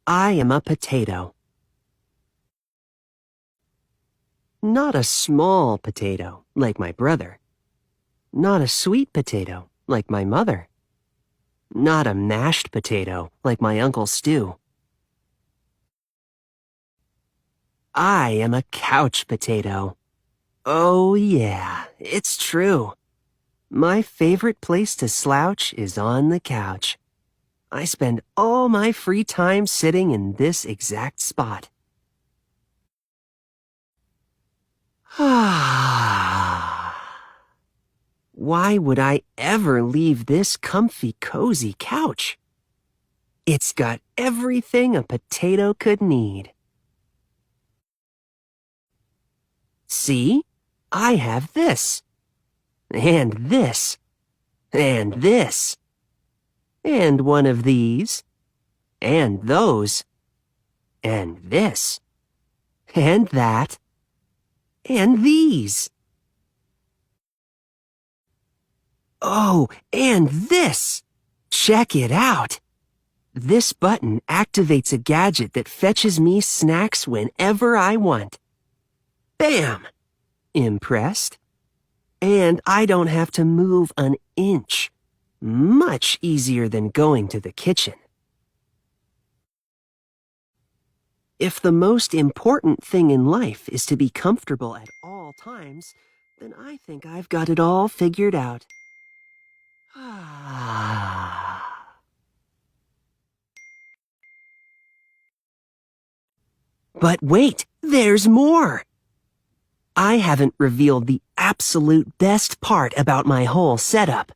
I am a potato. Not a small potato, like my brother. Not a sweet potato, like my mother. Not a mashed potato, like my Uncle Stu. I am a couch potato. Oh yeah, it's true. My favorite place to slouch is on the couch. I spend all my free time sitting in this exact spot. Why would I ever leave this comfy, cozy couch? It's got everything a potato could need. See? I have this. And this. And this. And one of these. And those. And this. And that. And these. Oh, and this! Check it out! This button activates a gadget that fetches me snacks whenever I want. Bam! Impressed? And I don't have to move an inch. Much easier than going to the kitchen. If the most important thing in life is to be comfortable at all times, then I think I've got it all figured out. But wait, there's more! I haven't revealed the absolute best part about my whole setup.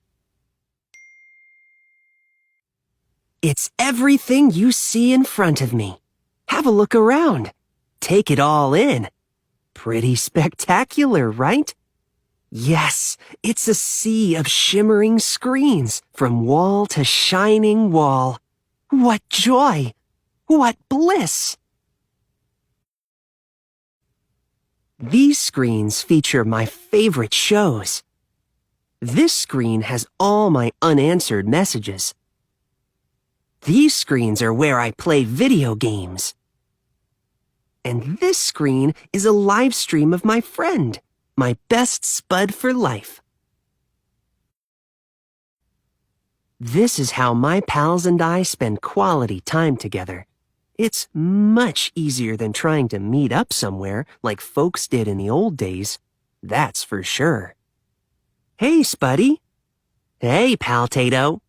It's everything you see in front of me. Have a look around. Take it all in. Pretty spectacular, right? Yes, it's a sea of shimmering screens from wall to shining wall. What joy! What bliss! These screens feature my favorite shows. This screen has all my unanswered messages. These screens are where I play video games. And this screen is a live stream of my friend, my best spud for life. This is how my pals and I spend quality time together. It's much easier than trying to meet up somewhere like folks did in the old days. That's for sure. Hey, Spuddy. Hey, Paltato.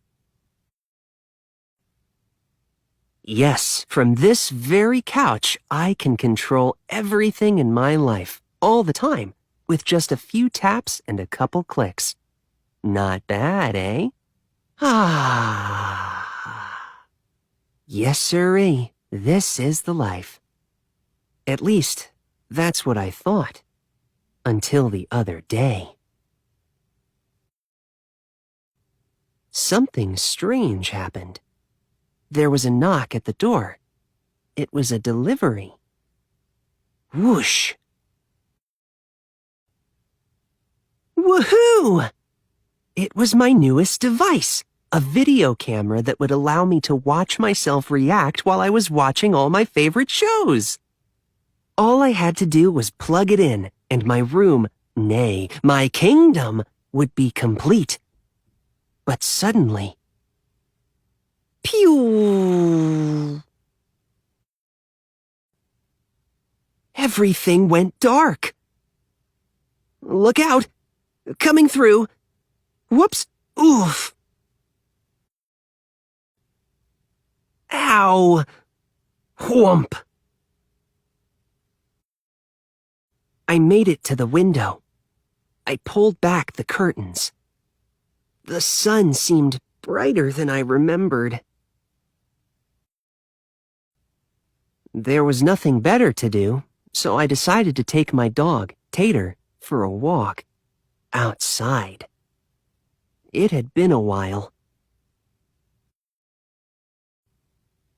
Yes, from this very couch, I can control everything in my life, all the time, with just a few taps and a couple clicks. Not bad, eh? Yes, sirree. This is the life. At least, that's what I thought. Until the other day. Something strange happened. There was a knock at the door. It was a delivery. Whoosh! Woohoo! It was my newest device. A video camera that would allow me to watch myself react while I was watching all my favorite shows. All I had to do was plug it in, and my room, nay, my kingdom, would be complete. But suddenly... Pew! Everything went dark. Look out! Coming through! Whoops! Oof! Ow! Whump! I made it to the window. I pulled back the curtains. The sun seemed brighter than I remembered. There was nothing better to do, so I decided to take my dog, Tater, for a walk. Outside. It had been a while.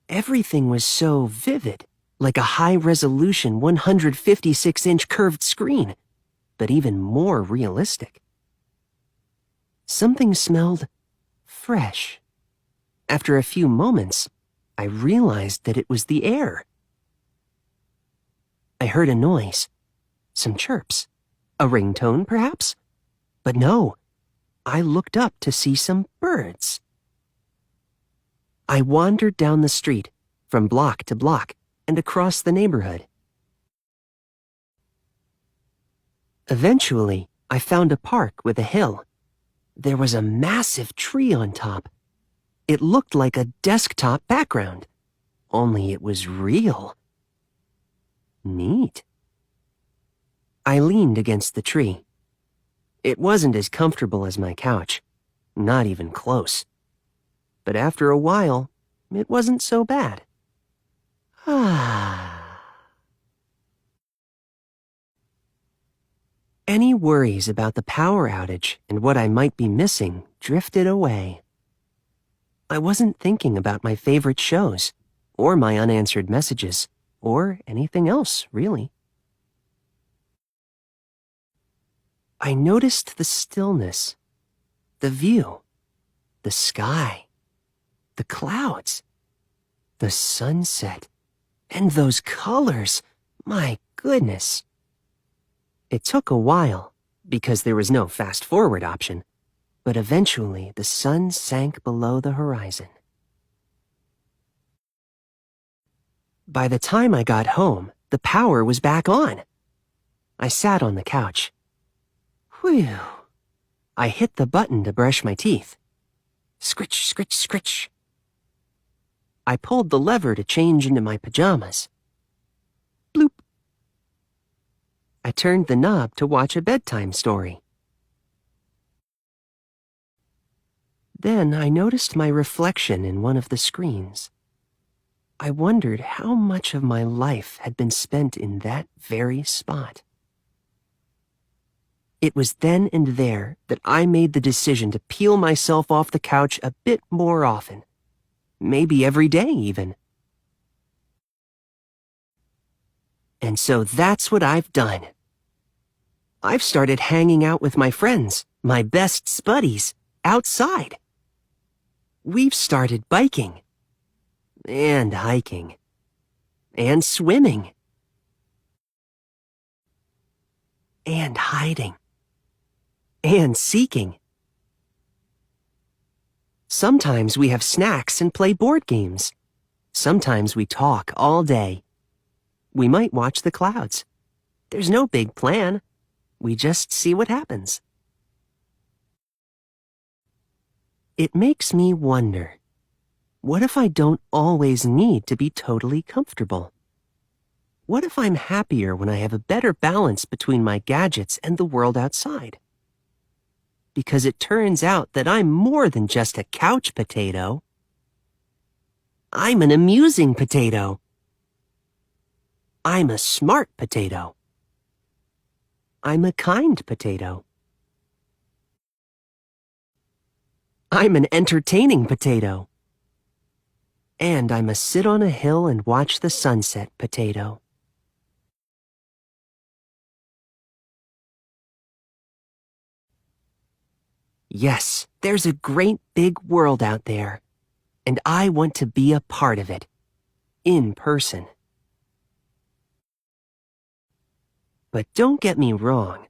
Everything was so vivid, like a high-resolution 156-inch curved screen, but even more realistic. Something smelled fresh. After a few moments, I realized that it was the air. I heard a noise, some chirps, a ringtone perhaps? But no, I looked up to see some birds. I wandered down the street, from block to block, and across the neighborhood. Eventually, I found a park with a hill. There was a massive tree on top. It looked like a desktop background, only it was real. Neat. I leaned against the tree. It wasn't as comfortable as my couch, not even close. But after a while, it wasn't so bad. Any worries about the power outage and what I might be missing drifted away. I wasn't thinking about my favorite shows, or my unanswered messages, or anything else, really. I noticed the stillness, the view, the sky, the clouds, the sunset, and those colors. My goodness. It took a while, because there was no fast-forward option, but eventually the sun sank below the horizon. By the time I got home, the power was back on. I sat on the couch. Whew. I hit the button to brush my teeth. Scritch, scritch, scritch. I pulled the lever to change into my pajamas. Bloop. I turned the knob to watch a bedtime story. Then I noticed my reflection in one of the screens. I wondered how much of my life had been spent in that very spot. It was then and there that I made the decision to peel myself off the couch a bit more often. Maybe every day, even. And so that's what I've done. I've started hanging out with my friends, my best buddies, outside. We've started biking, and hiking, and swimming, and hiding, and seeking. Sometimes we have snacks and play board games. Sometimes we talk all day. We might watch the clouds. There's no big plan. We just see what happens. It makes me wonder, what if I don't always need to be totally comfortable? What if I'm happier when I have a better balance between my gadgets and the world outside? Because it turns out that I'm more than just a couch potato. I'm an amusing potato. I'm a smart potato. I'm a kind potato. I'm an entertaining potato. And I'm a sit on a hill and watch the sunset potato. Yes, there's a great big world out there, and I want to be a part of it, in person. But don't get me wrong,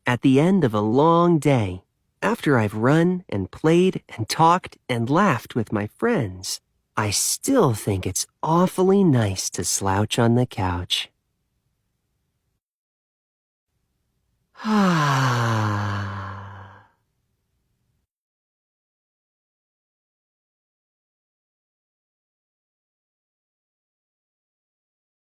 at the end of a long day, after I've run and played and talked and laughed with my friends, I still think it's awfully nice to slouch on the couch.